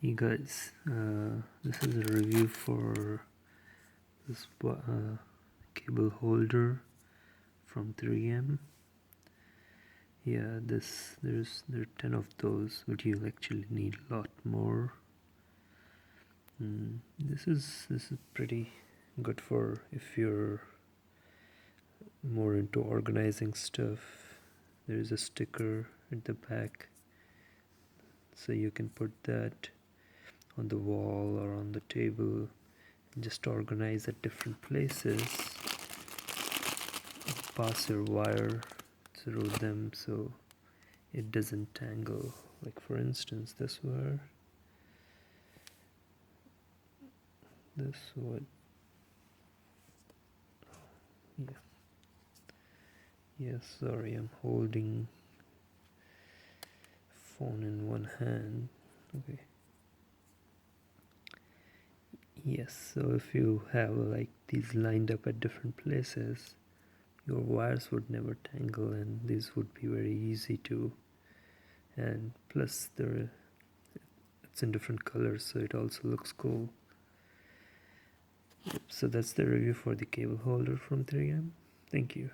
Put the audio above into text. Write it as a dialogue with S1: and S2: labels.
S1: Hey guys, this is a review for this cable holder from 3M. Yeah, there are 10 of those, but you'll actually need a lot more. This is pretty good for if you're more into organizing stuff. There is a sticker at the back, so you can put that on the wall or on the table and just organize at different places. Pass your wire through them so it doesn't tangle. Like for instance, this wire, this would, yeah, sorry, I'm holding phone in one hand. Okay. Yes, so if you have like these lined up at different places, your wires would never tangle and these would be very easy to, and plus it's in different colors, so it also looks cool. So that's the review for the cable holder from 3M. Thank you.